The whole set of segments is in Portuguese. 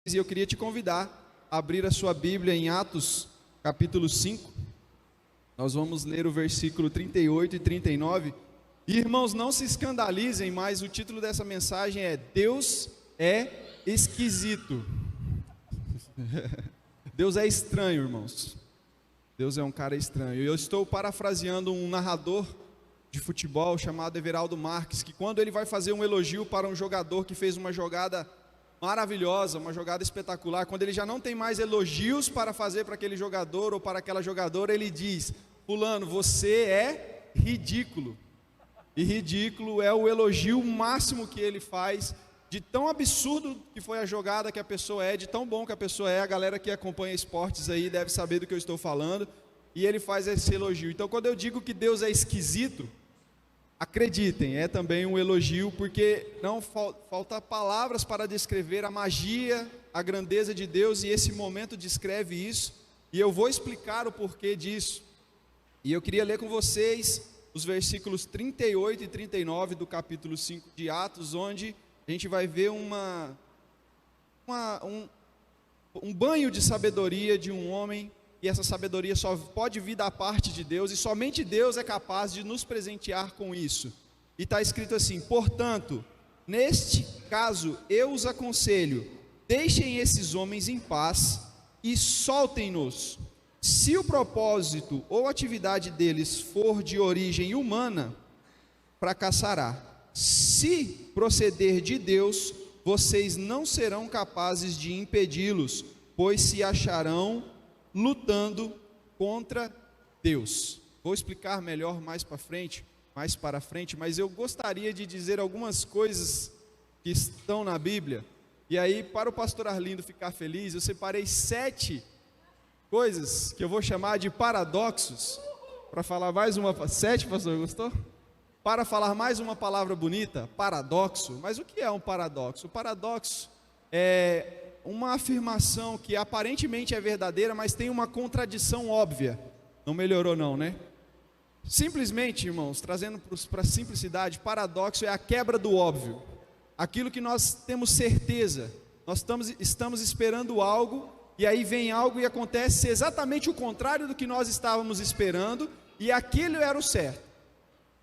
E eu queria te convidar a abrir a sua Bíblia em Atos, capítulo 5. Nós vamos ler o versículo 38 e 39. E, irmãos, não se escandalizem, mas o título dessa mensagem é Deus é esquisito. Deus é estranho, irmãos. Deus é um cara estranho. Eu estou parafraseando um narrador de futebol chamado Everaldo Marques, que quando ele vai fazer um elogio para um jogador que fez uma jogada maravilhosa, uma jogada espetacular, quando ele já não tem mais elogios para fazer para aquele jogador ou para aquela jogadora, ele diz: fulano, você é ridículo. E ridículo é o elogio máximo que ele faz, de tão absurdo que foi a jogada que a pessoa é, de tão bom que a pessoa é. A galera que acompanha esportes aí deve saber do que eu estou falando, e ele faz esse elogio. Então, quando eu digo que Deus é esquisito, acreditem, é também um elogio, porque não falta palavras para descrever a magia, a grandeza de Deus, e esse momento descreve isso, e eu vou explicar o porquê disso. E eu queria ler com vocês os versículos 38 e 39 do capítulo 5 de Atos, onde a gente vai ver um banho de sabedoria de um homem, e essa sabedoria só pode vir da parte de Deus, e somente Deus é capaz de nos presentear com isso. E está escrito assim: portanto, neste caso eu os aconselho, deixem esses homens em paz e soltem-nos. Se o propósito ou atividade deles for de origem humana, fracassará. Se proceder de Deus, vocês não serão capazes de impedi-los, pois se acharão lutando contra Deus. Vou explicar melhor mais para frente, mas eu gostaria de dizer algumas coisas que estão na Bíblia. E aí, para o pastor Arlindo ficar feliz, eu separei 7 coisas que eu vou chamar de paradoxos, para falar mais uma. 7, pastor, gostou? Para falar mais uma palavra bonita, paradoxo. Mas o que é um paradoxo? O paradoxo é uma afirmação que aparentemente é verdadeira, mas tem uma contradição óbvia. Não melhorou não, né? Simplesmente, irmãos, trazendo para a simplicidade, paradoxo é a quebra do óbvio. Aquilo que nós temos certeza, nós estamos esperando algo, e aí vem algo e acontece exatamente o contrário do que nós estávamos esperando, e aquilo era o certo.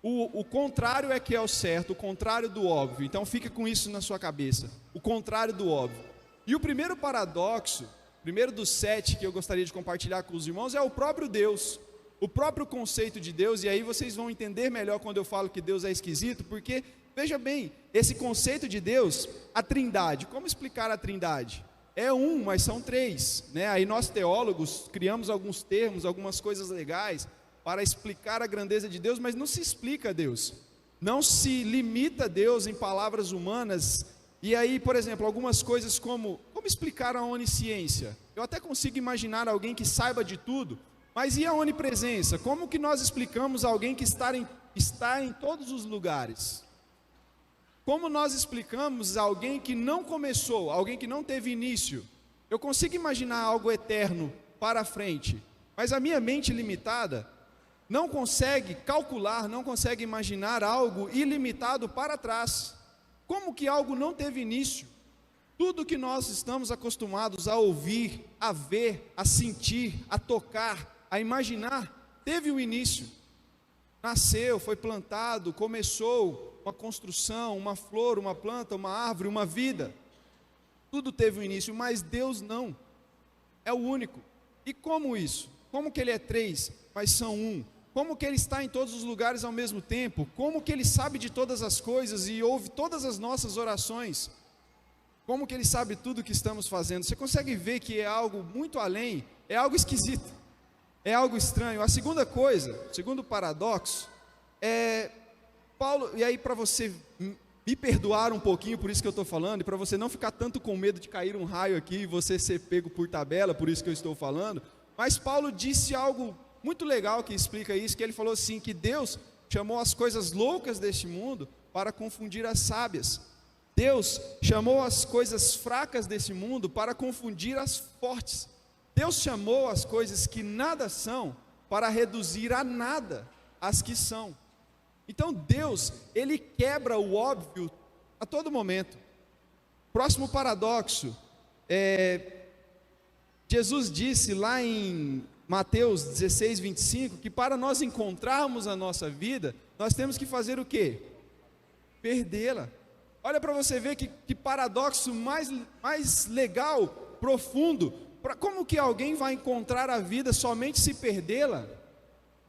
O contrário é que é o certo, o contrário do óbvio. Então fica com isso na sua cabeça, o contrário do óbvio. E o primeiro paradoxo, primeiro dos 7 que eu gostaria de compartilhar com os irmãos, é o próprio Deus, o próprio conceito de Deus. E aí vocês vão entender melhor quando eu falo que Deus é esquisito, porque, veja bem, esse conceito de Deus, a trindade, como explicar a trindade? É um, mas são 3, né? Aí nós teólogos criamos alguns termos, algumas coisas legais para explicar a grandeza de Deus, mas não se explica Deus, não se limita Deus em palavras humanas. E aí, por exemplo, algumas coisas como explicar a onisciência? Eu até consigo imaginar alguém que saiba de tudo, mas e a onipresença? Como que nós explicamos alguém que está em todos os lugares? Como nós explicamos alguém que não começou, alguém que não teve início? Eu consigo imaginar algo eterno para frente, mas a minha mente limitada não consegue calcular, não consegue imaginar algo ilimitado para trás. Como que algo não teve início? Tudo que nós estamos acostumados a ouvir, a ver, a sentir, a tocar, a imaginar, teve um início. Nasceu, foi plantado, começou uma construção, uma flor, uma planta, uma árvore, uma vida. Tudo teve um início, mas Deus não. É o único. E como isso? Como que Ele é 3, mas são um? Como que Ele está em todos os lugares ao mesmo tempo? Como que Ele sabe de todas as coisas e ouve todas as nossas orações? Como que Ele sabe tudo o que estamos fazendo? Você consegue ver que é algo muito além, é algo esquisito, é algo estranho. A segunda coisa, o segundo paradoxo, é Paulo, e aí para você me perdoar um pouquinho por isso que eu estou falando, e para você não ficar tanto com medo de cair um raio aqui e você ser pego por tabela, por isso que eu estou falando, mas Paulo disse algo muito legal que explica isso, que ele falou assim, que Deus chamou as coisas loucas deste mundo para confundir as sábias. Deus chamou as coisas fracas desse mundo para confundir as fortes. Deus chamou as coisas que nada são para reduzir a nada as que são. Então Deus, Ele quebra o óbvio a todo momento. Próximo paradoxo, Jesus disse lá em Mateus 16, 25, que para nós encontrarmos a nossa vida, nós temos que fazer o quê? Perdê-la. Olha para você ver que paradoxo mais legal, profundo. Como que alguém vai encontrar a vida somente se perdê-la?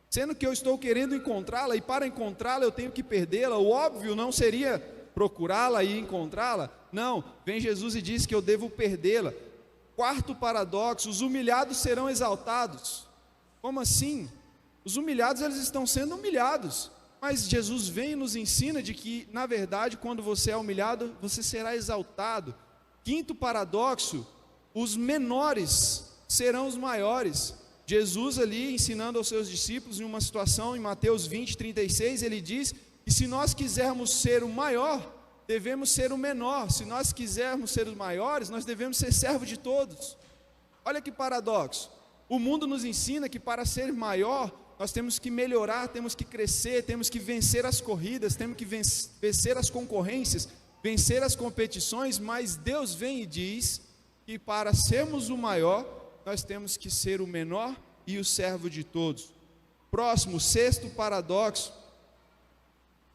Sendo que eu estou querendo encontrá-la, e para encontrá-la eu tenho que perdê-la. O óbvio não seria procurá-la e encontrá-la. Não, vem Jesus e diz que eu devo perdê-la. Quarto paradoxo: os humilhados serão exaltados. Como assim? Os humilhados, eles estão sendo humilhados, mas Jesus vem e nos ensina de que, na verdade, quando você é humilhado, você será exaltado. Quinto paradoxo: os menores serão os maiores. Jesus ali ensinando aos seus discípulos em uma situação, em Mateus 20, 36, ele diz que se nós quisermos ser o maior, devemos ser o menor. Se nós quisermos ser os maiores, nós devemos ser servo de todos. Olha que paradoxo. O mundo nos ensina que para ser maior, nós temos que melhorar, temos que crescer, temos que vencer as corridas, temos que vencer as concorrências, vencer as competições, mas Deus vem e diz que para sermos o maior, nós temos que ser o menor e o servo de todos. Próximo, sexto paradoxo.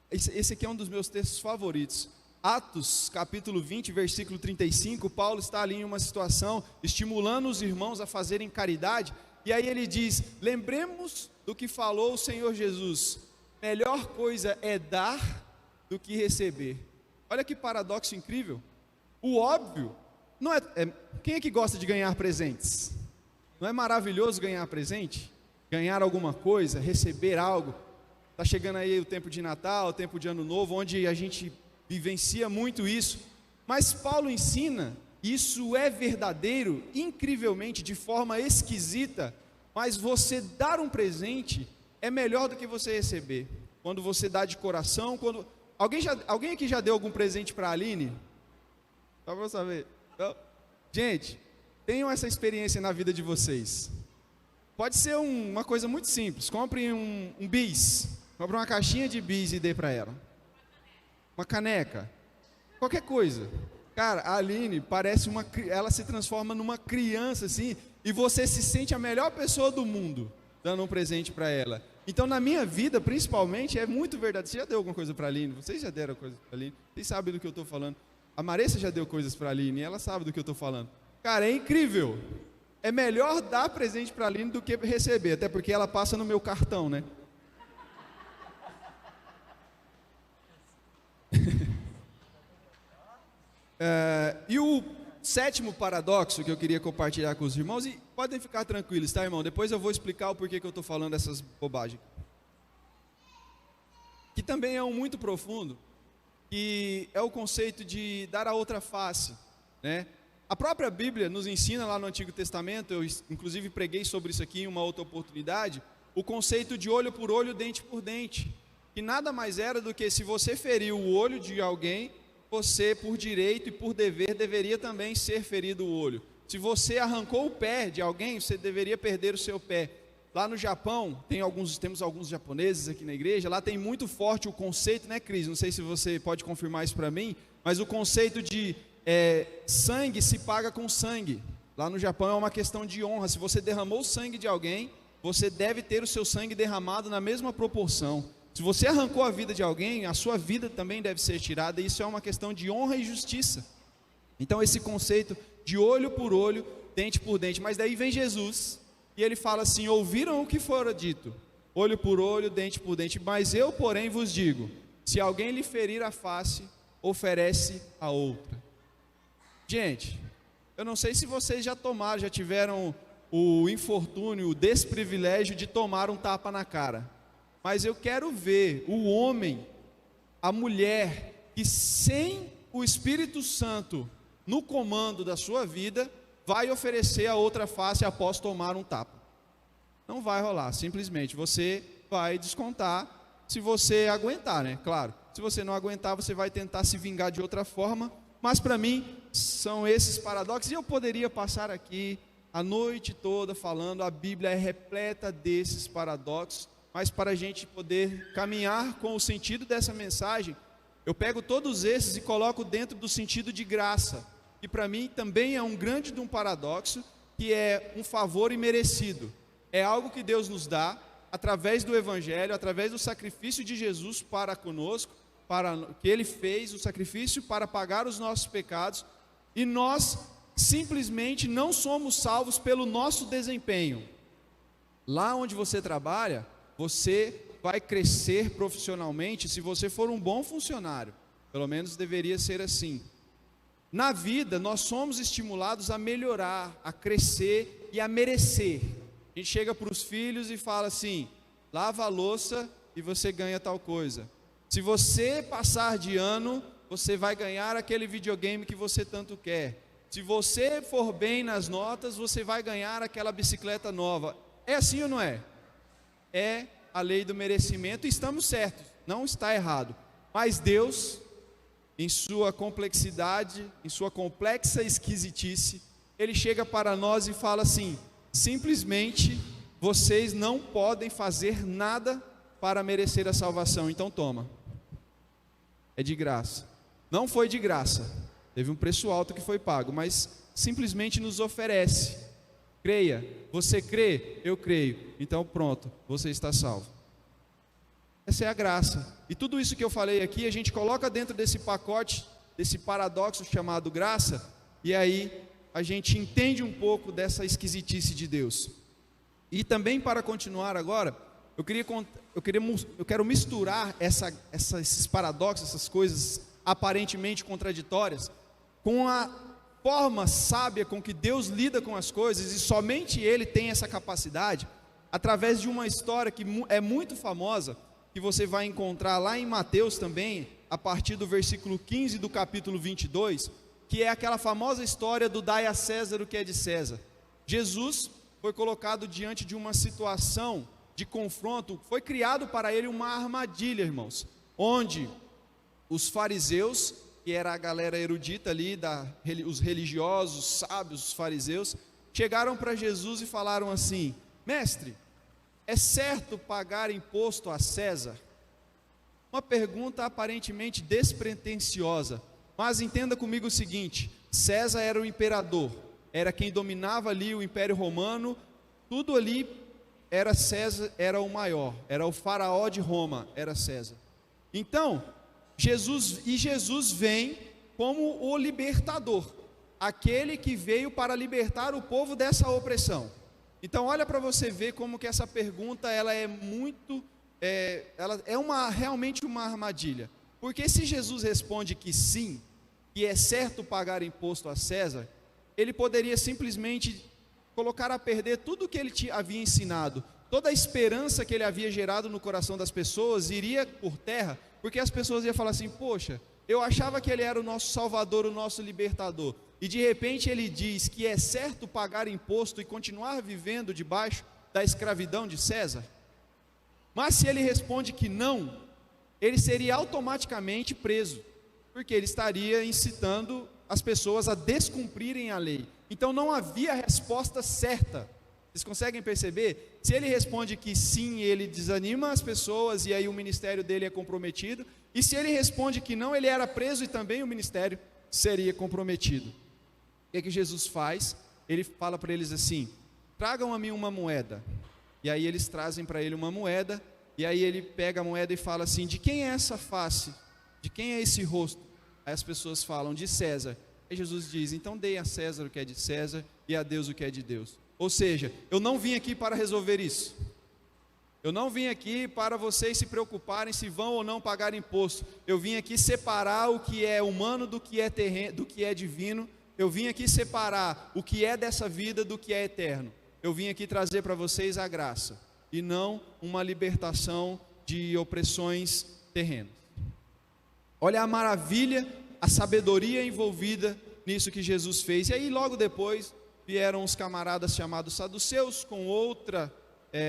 Esse aqui é um dos meus textos favoritos. Atos, capítulo 20, versículo 35, Paulo está ali em uma situação, estimulando os irmãos a fazerem caridade, e aí ele diz: lembremos do que falou o Senhor Jesus, melhor coisa é dar do que receber. Olha que paradoxo incrível. O óbvio, não quem é que gosta de ganhar presentes? Não é maravilhoso ganhar presente? Ganhar alguma coisa, receber algo. Está chegando aí o tempo de Natal, o tempo de Ano Novo, onde a gente vivencia muito isso, mas Paulo ensina, isso é verdadeiro, incrivelmente, de forma esquisita, mas você dar um presente é melhor do que você receber, quando você dá de coração. Alguém aqui já deu algum presente para a Aline? Só para eu saber. Então, gente, tenham essa experiência na vida de vocês. Pode ser uma coisa muito simples, compre um bis, compre uma caixinha de bis e dê para ela. Uma caneca, qualquer coisa. Cara, a Aline parece ela se transforma numa criança assim, e você se sente a melhor pessoa do mundo dando um presente para ela. Então, na minha vida, principalmente, é muito verdade. Você já deu alguma coisa para a Aline? Vocês já deram coisa para a Aline? Vocês sabem do que eu estou falando. A Maressa já deu coisas para a Aline, e ela sabe do que eu estou falando. Cara, é incrível. É melhor dar presente para a Aline do que receber, até porque ela passa no meu cartão, né? E o sétimo paradoxo que eu queria compartilhar com os irmãos, e podem ficar tranquilos, tá, irmão? Depois eu vou explicar o porquê que eu estou falando essas bobagens, que também é um muito profundo, que é o conceito de dar a outra face, né? A própria Bíblia nos ensina lá no Antigo Testamento, eu inclusive preguei sobre isso aqui em uma outra oportunidade, o conceito de olho por olho, dente por dente, que nada mais era do que, se você feriu o olho de alguém, você, por direito e por dever, deveria também ser ferido o olho. Se você arrancou o pé de alguém, você deveria perder o seu pé. Lá no Japão, temos alguns japoneses aqui na igreja, lá tem muito forte o conceito, né, Cris? Não sei se você pode confirmar isso para mim, mas o conceito de sangue se paga com sangue. Lá no Japão é uma questão de honra. Se você derramou o sangue de alguém, você deve ter o seu sangue derramado na mesma proporção. Se você arrancou a vida de alguém, a sua vida também deve ser tirada. Isso é uma questão de honra e justiça. Então, esse conceito de olho por olho, dente por dente. Mas daí vem Jesus e ele fala assim: ouviram o que fora dito, olho por olho, dente por dente. Mas eu, porém, vos digo: se alguém lhe ferir a face, oferece a outra. Gente, eu não sei se vocês já tiveram o infortúnio, o desprivilégio de tomar um tapa na cara. Mas eu quero ver o homem, a mulher, que sem o Espírito Santo no comando da sua vida, vai oferecer a outra face após tomar um tapa. Não vai rolar, simplesmente. Você vai descontar, se você aguentar, né? Claro, se você não aguentar, você vai tentar se vingar de outra forma. Mas para mim, são esses paradoxos, e eu poderia passar aqui a noite toda falando, a Bíblia é repleta desses paradoxos. Mas para a gente poder caminhar com o sentido dessa mensagem, eu pego todos esses e coloco dentro do sentido de graça. que para mim também é um grande de um paradoxo, que é um favor imerecido. É algo que Deus nos dá através do Evangelho, através do sacrifício de Jesus para conosco, que Ele fez o sacrifício para pagar os nossos pecados, e nós simplesmente não somos salvos pelo nosso desempenho. Lá onde você trabalha, você vai crescer profissionalmente se você for um bom funcionário, pelo menos deveria ser assim. Na vida, nós somos estimulados a melhorar, a crescer e a merecer. A gente chega para os filhos e fala assim: lava a louça e você ganha tal coisa. Se você passar de ano, você vai ganhar aquele videogame que você tanto quer. Se você for bem nas notas, você vai ganhar aquela bicicleta nova. É assim ou não é? É a lei do merecimento, e estamos certos, não está errado. Mas Deus, em sua complexidade, em sua complexa esquisitice, Ele chega para nós e fala assim: simplesmente vocês não podem fazer nada para merecer a salvação, então toma. É de graça. Não foi de graça, teve um preço alto que foi pago, mas simplesmente nos oferece. Creia. Você crê? Eu creio. Então pronto, você está salvo. Essa é a graça. E tudo isso que eu falei aqui, a gente coloca dentro desse pacote, desse paradoxo chamado graça, e aí a gente entende um pouco dessa esquisitice de Deus. E também, para continuar agora, eu quero misturar esses paradoxos, essas coisas aparentemente contraditórias, com a forma sábia com que Deus lida com as coisas, e somente Ele tem essa capacidade, através de uma história que é muito famosa, que você vai encontrar lá em Mateus também, a partir do versículo 15 do capítulo 22, que é aquela famosa história do dai a César o que é de César. Jesus foi colocado diante de uma situação de confronto, foi criado para ele uma armadilha, irmãos, onde os fariseus, que era a galera erudita ali, os religiosos, sábios, os fariseus, chegaram para Jesus e falaram assim: mestre, é certo pagar imposto a César? Uma pergunta aparentemente despretensiosa, mas entenda comigo o seguinte: César era o imperador, era quem dominava ali o Império Romano, tudo ali era César, era o maior, era o faraó de Roma, era César. Então, Jesus vem como o libertador, aquele que veio para libertar o povo dessa opressão. Então olha para você ver como que essa pergunta ela é muito, realmente uma armadilha. Porque se Jesus responde que sim, que é certo pagar imposto a César, ele poderia simplesmente colocar a perder tudo que ele havia ensinado, toda a esperança que ele havia gerado no coração das pessoas iria por terra, porque as pessoas iam falar assim: poxa, eu achava que ele era o nosso salvador, o nosso libertador, e de repente ele diz que é certo pagar imposto e continuar vivendo debaixo da escravidão de César. Mas se ele responde que não, ele seria automaticamente preso, porque ele estaria incitando as pessoas a descumprirem a lei. Então não havia resposta certa. Vocês conseguem perceber? Se ele responde que sim, ele desanima as pessoas e aí o ministério dele é comprometido. E se ele responde que não, ele era preso e também o ministério seria comprometido. O que Jesus faz? Ele fala para eles assim: tragam a mim uma moeda. E aí eles trazem para ele uma moeda, e aí ele pega a moeda e fala assim: de quem é essa face? De quem é esse rosto? Aí as pessoas falam: de César. Aí Jesus diz: então dê a César o que é de César e a Deus o que é de Deus. Ou seja, eu não vim aqui para resolver isso. Eu não vim aqui para vocês se preocuparem se vão ou não pagar imposto. Eu vim aqui separar o que é humano do que é terreno, do que é divino. Eu vim aqui separar o que é dessa vida do que é eterno. Eu vim aqui trazer para vocês a graça e não uma libertação de opressões terrenas. Olha a maravilha, a sabedoria envolvida nisso que Jesus fez. E aí logo depois vieram os camaradas chamados saduceus com outra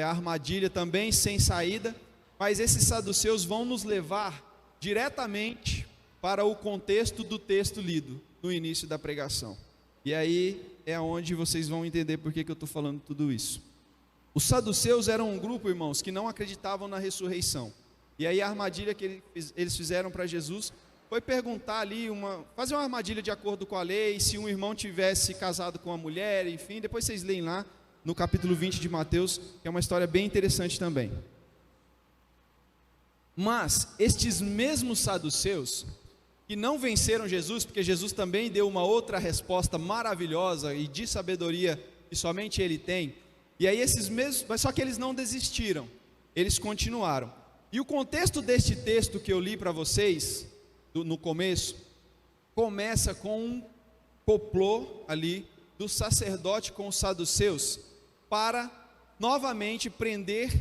armadilha também sem saída, mas esses saduceus vão nos levar diretamente para o contexto do texto lido no início da pregação. E aí é onde vocês vão entender por que eu estou falando tudo isso. Os saduceus eram um grupo, irmãos, que não acreditavam na ressurreição. E aí a armadilha que eles fizeram para Jesus foi perguntar ali, fazer uma armadilha de acordo com a lei, se um irmão tivesse casado com uma mulher, enfim, depois vocês leem lá no capítulo 20 de Mateus, que é uma história bem interessante também. Mas estes mesmos saduceus, que não venceram Jesus, porque Jesus também deu uma outra resposta maravilhosa e de sabedoria que somente ele tem, e aí esses mesmos, mas só que eles não desistiram, eles continuaram. E o contexto deste texto que eu li para vocês, no começo, começa com um complô ali do sacerdote com os saduceus, para novamente prender,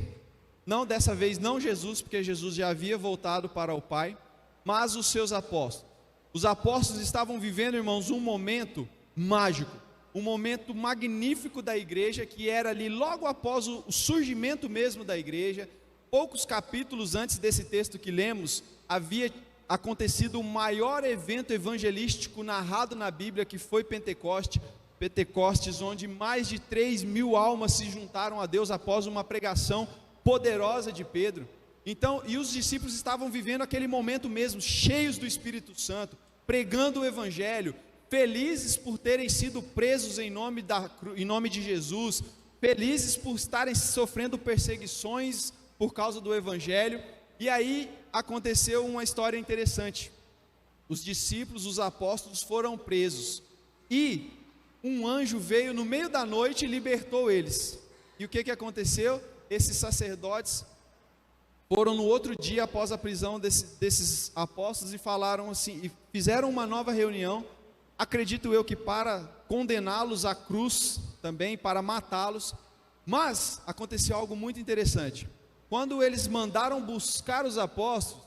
não dessa vez não Jesus, porque Jesus já havia voltado para o Pai, mas os seus apóstolos. Os apóstolos estavam vivendo, irmãos, um momento mágico, um momento magnífico da igreja, que era ali logo após o surgimento mesmo da igreja. Poucos capítulos antes desse texto que lemos, havia acontecido o maior evento evangelístico narrado na Bíblia, que foi Pentecostes, onde mais de 3.000 almas se juntaram a Deus após uma pregação poderosa de Pedro. Então, e os discípulos estavam vivendo aquele momento mesmo, cheios do Espírito Santo, pregando o Evangelho, felizes por terem sido presos em nome de Jesus, felizes por estarem sofrendo perseguições por causa do Evangelho. E aí aconteceu uma história interessante. Os discípulos, os apóstolos foram presos, e um anjo veio no meio da noite e libertou eles. E o que aconteceu? Esses sacerdotes foram no outro dia após a prisão desses apóstolos e falaram assim, e fizeram uma nova reunião, acredito eu que para condená-los à cruz também, para matá-los. Mas aconteceu algo muito interessante. Quando eles mandaram buscar os apóstolos,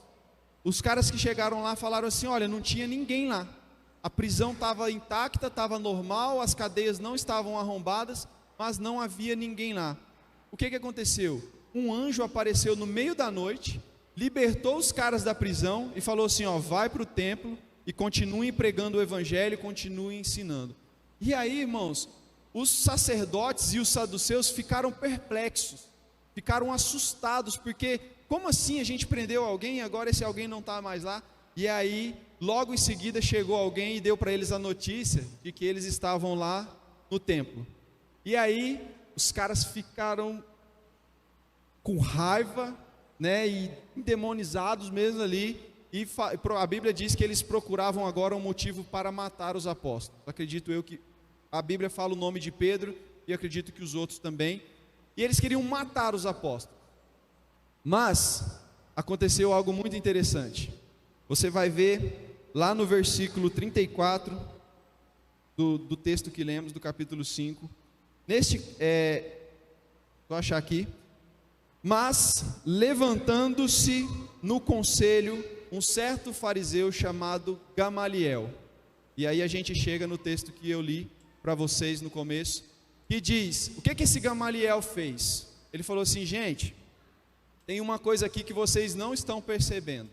os caras que chegaram lá falaram assim: olha, não tinha ninguém lá, a prisão estava intacta, estava normal, as cadeias não estavam arrombadas, mas não havia ninguém lá. O que aconteceu? Um anjo apareceu no meio da noite, libertou os caras da prisão e falou assim: ó, vai para o templo e continue pregando o evangelho, continue ensinando. E aí, irmãos, os sacerdotes e os saduceus ficaram perplexos, ficaram assustados, porque como assim a gente prendeu alguém e agora esse alguém não está mais lá? E aí, logo em seguida chegou alguém e deu para eles a notícia de que eles estavam lá no templo. E aí, os caras ficaram com raiva, né, e endemonizados mesmo ali, e a Bíblia diz que eles procuravam agora um motivo para matar os apóstolos. Acredito eu que a Bíblia fala o nome de Pedro, e acredito que os outros também, e eles queriam matar os apóstolos. Mas aconteceu algo muito interessante. Você vai ver lá no versículo 34 do texto que lemos, do capítulo 5, vou achar aqui. Mas, levantando-se no conselho, um certo fariseu chamado Gamaliel. E aí a gente chega no texto que eu li para vocês no começo, que diz, o que esse Gamaliel fez? Ele falou assim: gente, tem uma coisa aqui que vocês não estão percebendo.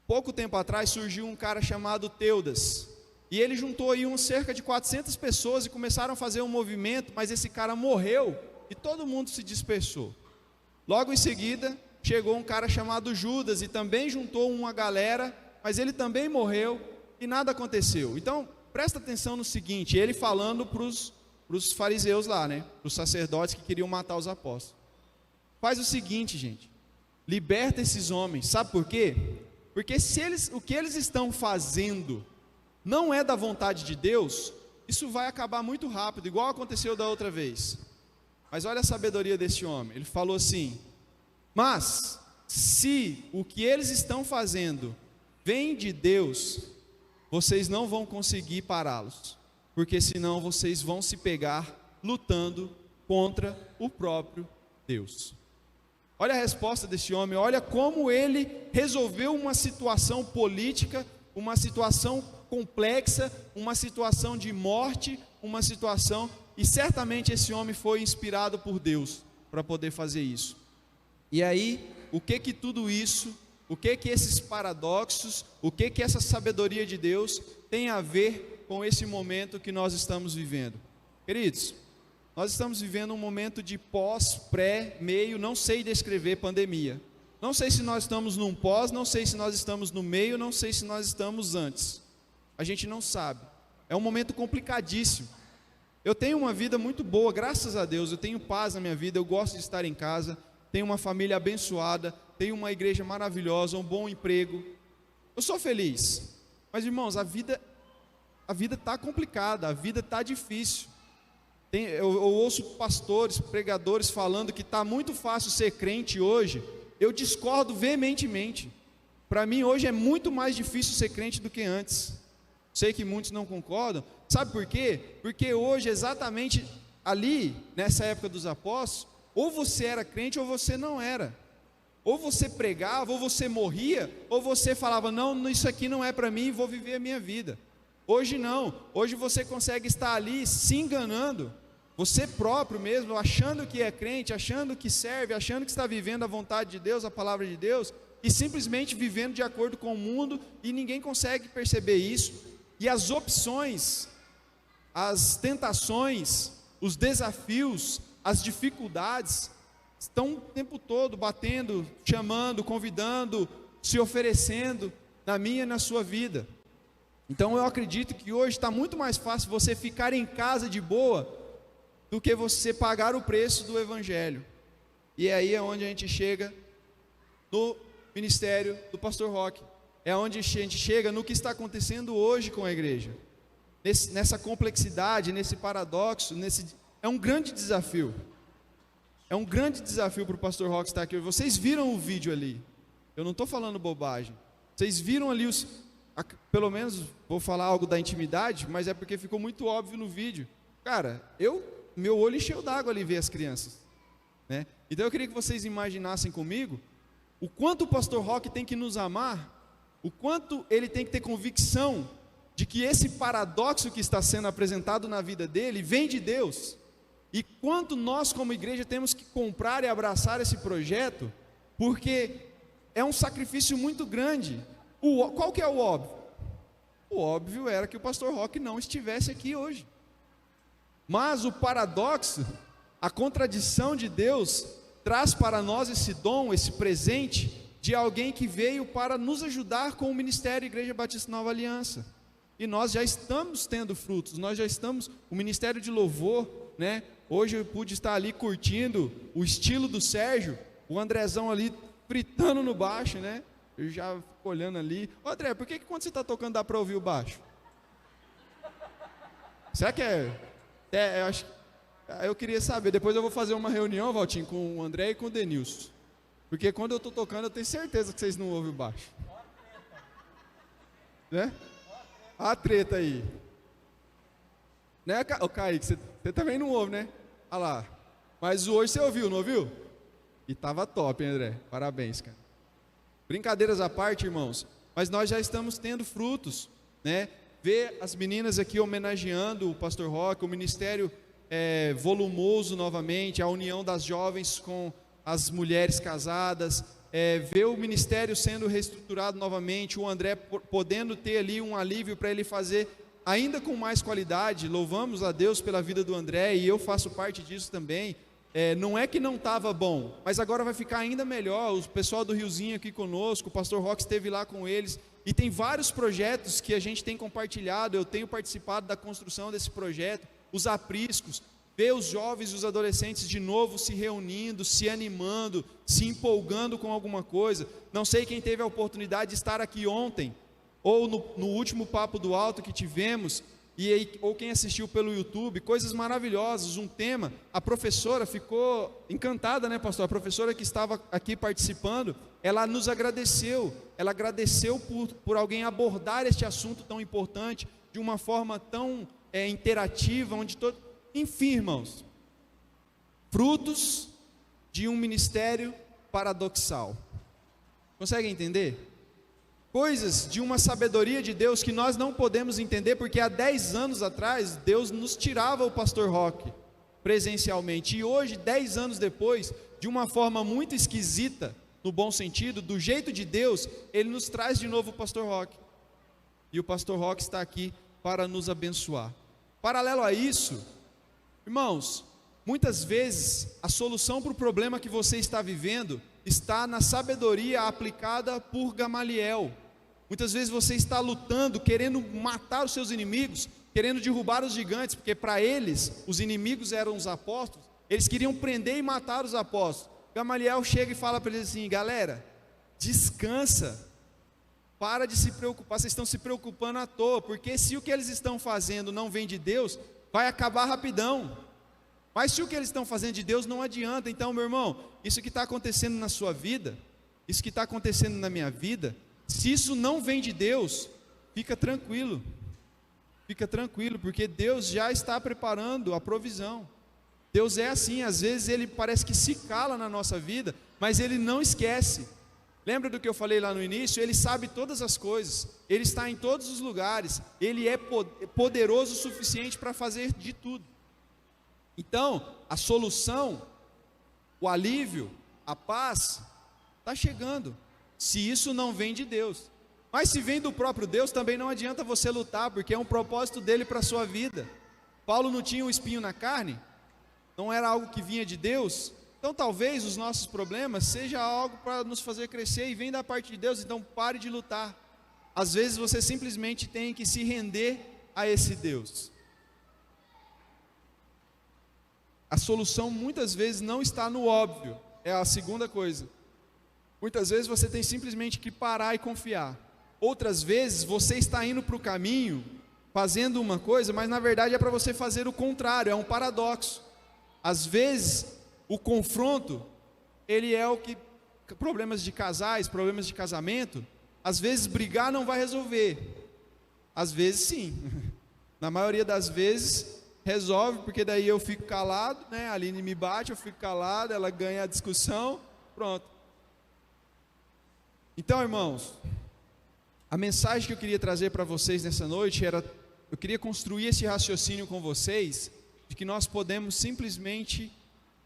Pouco tempo atrás surgiu um cara chamado Teudas, e ele juntou aí cerca de 400 pessoas e começaram a fazer um movimento, mas esse cara morreu, e todo mundo se dispersou. Logo em seguida, chegou um cara chamado Judas, e também juntou uma galera, mas ele também morreu, e nada aconteceu. Então, presta atenção no seguinte, ele falando para os fariseus lá, né, para os sacerdotes que queriam matar os apóstolos. Faz o seguinte, gente, liberta esses homens, sabe por quê? Porque se o que eles estão fazendo não é da vontade de Deus, isso vai acabar muito rápido, igual aconteceu da outra vez. Mas olha a sabedoria desse homem, ele falou assim: mas se o que eles estão fazendo vem de Deus, vocês não vão conseguir pará-los, porque senão vocês vão se pegar lutando contra o próprio Deus. Olha a resposta desse homem, olha como ele resolveu uma situação política, uma situação complexa, uma situação de morte, uma situação, e certamente esse homem foi inspirado por Deus para poder fazer isso. E aí, o que tudo isso, o que esses paradoxos, o que essa sabedoria de Deus tem a ver com esse momento que nós estamos vivendo? Queridos, nós estamos vivendo um momento de pós, pré, meio, não sei descrever, pandemia. Não sei se nós estamos num pós, não sei se nós estamos no meio, não sei se nós estamos antes. A gente não sabe. É um momento complicadíssimo. Eu tenho uma vida muito boa, graças a Deus. Eu tenho paz na minha vida, eu gosto de estar em casa. Tenho uma família abençoada, tenho uma igreja maravilhosa, um bom emprego. Eu sou feliz. Mas, irmãos, a vida está complicada, a vida está difícil. Eu ouço pastores, pregadores falando que está muito fácil ser crente hoje. Eu discordo veementemente. Para mim hoje é muito mais difícil ser crente do que antes. Sei que muitos não concordam. Sabe por quê? Porque hoje, exatamente ali, nessa época dos apóstolos, ou você era crente ou você não era. Ou você pregava, ou você morria, ou você falava, não, isso aqui não é para mim, vou viver a minha vida. Hoje não. Hoje você consegue estar ali se enganando, você próprio mesmo, achando que é crente, achando que serve, achando que está vivendo a vontade de Deus, a palavra de Deus, e simplesmente vivendo de acordo com o mundo, e ninguém consegue perceber isso. E as opções, as tentações, os desafios, as dificuldades, estão o tempo todo batendo, chamando, convidando, se oferecendo na minha e na sua vida. Então eu acredito que hoje está muito mais fácil você ficar em casa de boa, do que você pagar o preço do Evangelho. E aí é onde a gente chega no ministério do pastor Roque. É onde a gente chega no que está acontecendo hoje com a igreja. Nessa complexidade, nesse paradoxo, é um grande desafio. É um grande desafio para o pastor Roque estar aqui. Vocês viram o vídeo ali. Eu não estou falando bobagem. Vocês viram ali pelo menos, vou falar algo da intimidade, mas é porque ficou muito óbvio no vídeo. Cara, meu olho encheu d'água ali ver as crianças, né? Então eu queria que vocês imaginassem comigo o quanto o pastor Roque tem que nos amar, o quanto ele tem que ter convicção de que esse paradoxo que está sendo apresentado na vida dele vem de Deus, e quanto nós como igreja temos que comprar e abraçar esse projeto, porque é um sacrifício muito grande. Qual que é o óbvio? O óbvio era que o pastor Roque não estivesse aqui hoje. Mas o paradoxo, a contradição de Deus, traz para nós esse dom, esse presente, de alguém que veio para nos ajudar com o ministério Igreja Batista Nova Aliança. E nós já estamos tendo frutos, nós já estamos, o ministério de louvor, né? Hoje eu pude estar ali curtindo o estilo do Sérgio, o Andrezão ali fritando no baixo, né? Eu já fico olhando ali. Ô André, por que quando você está tocando dá para ouvir o baixo? Será que eu acho, eu queria saber, depois eu vou fazer uma reunião, Valtinho, com o André e com o Denilson. Porque quando eu estou tocando, eu tenho certeza que vocês não ouvem o baixo. Né? A treta aí. Né, o Kaique, você também não ouve, né? Olha lá. Mas hoje você ouviu, não ouviu? E tava top, hein, André? Parabéns, cara. Brincadeiras à parte, irmãos. Mas nós já estamos tendo frutos, né? Ver as meninas aqui homenageando o pastor Roque, o ministério volumoso novamente, a união das jovens com as mulheres casadas, ver o ministério sendo reestruturado novamente, o André podendo ter ali um alívio para ele fazer ainda com mais qualidade. Louvamos a Deus pela vida do André, e eu faço parte disso também. Não é que não estava bom, mas agora vai ficar ainda melhor. O pessoal do Riozinho aqui conosco, o pastor Roque esteve lá com eles, e tem vários projetos que a gente tem compartilhado. Eu tenho participado da construção desse projeto, os apriscos, ver os jovens e os adolescentes de novo se reunindo, se animando, se empolgando com alguma coisa. Não sei quem teve a oportunidade de estar aqui ontem, ou no último Papo do Alto que tivemos, ou quem assistiu pelo YouTube, coisas maravilhosas, um tema. A professora ficou encantada, né, pastor? A professora que estava aqui participando, ela nos agradeceu, ela agradeceu por alguém abordar este assunto tão importante, de uma forma tão interativa, enfim, irmãos, frutos de um ministério paradoxal. Conseguem entender? Coisas de uma sabedoria de Deus que nós não podemos entender, porque há 10 anos atrás, Deus nos tirava o pastor Roque presencialmente, e hoje, 10 anos depois, de uma forma muito esquisita, no bom sentido, do jeito de Deus, Ele nos traz de novo o pastor Roque, e o pastor Roque está aqui para nos abençoar. Paralelo a isso, irmãos, muitas vezes a solução para o problema que você está vivendo está na sabedoria aplicada por Gamaliel. Muitas vezes você está lutando, querendo matar os seus inimigos, querendo derrubar os gigantes, porque para eles, os inimigos eram os apóstolos, eles queriam prender e matar os apóstolos. Gamaliel chega e fala para eles assim: galera, descansa, para de se preocupar, vocês estão se preocupando à toa, porque se o que eles estão fazendo não vem de Deus, vai acabar rapidão. Mas se o que eles estão fazendo de Deus, não adianta. Então, meu irmão, isso que está acontecendo na sua vida, isso que está acontecendo na minha vida, se isso não vem de Deus, fica tranquilo, porque Deus já está preparando a provisão. Deus é assim, às vezes Ele parece que se cala na nossa vida, mas Ele não esquece. Lembra do que eu falei lá no início? Ele sabe todas as coisas, Ele está em todos os lugares, Ele é poderoso o suficiente para fazer de tudo. Então, a solução, o alívio, a paz, está chegando, se isso não vem de Deus. Mas se vem do próprio Deus, também não adianta você lutar, porque é um propósito dele para a sua vida. Paulo não tinha um espinho na carne, não era algo que vinha de Deus. Então talvez os nossos problemas seja algo para nos fazer crescer e vem da parte de Deus. Então pare de lutar. Às vezes você simplesmente tem que se render a esse Deus. A solução muitas vezes não está no óbvio, é a segunda coisa. Muitas vezes você tem simplesmente que parar e confiar. Outras vezes você está indo para o caminho, fazendo uma coisa, mas na verdade é para você fazer o contrário, é um paradoxo. Às vezes o confronto, ele é o que, problemas de casais, problemas de casamento, às vezes brigar não vai resolver, às vezes sim, na maioria das vezes resolve, porque daí eu fico calado, né? A Aline me bate, eu fico calado, ela ganha a discussão, pronto. Então, irmãos, a mensagem que eu queria trazer para vocês nessa noite era, eu queria construir esse raciocínio com vocês, de que nós podemos simplesmente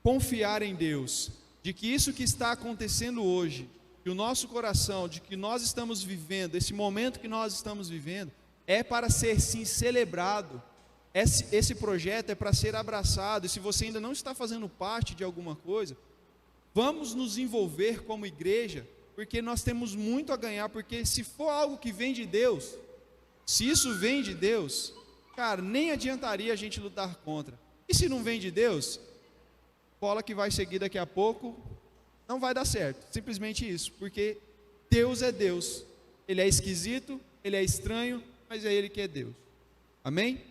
confiar em Deus, de que isso que está acontecendo hoje, que o nosso coração, de que nós estamos vivendo, esse momento que nós estamos vivendo, é para ser sim celebrado. Esse projeto é para ser abraçado, e se você ainda não está fazendo parte de alguma coisa, vamos nos envolver como igreja, porque nós temos muito a ganhar, porque se for algo que vem de Deus, se isso vem de Deus, cara, nem adiantaria a gente lutar contra. E se não vem de Deus, bola que vai seguir daqui a pouco, não vai dar certo, simplesmente isso, porque Deus é Deus, Ele é esquisito, Ele é estranho, mas é Ele que é Deus, amém?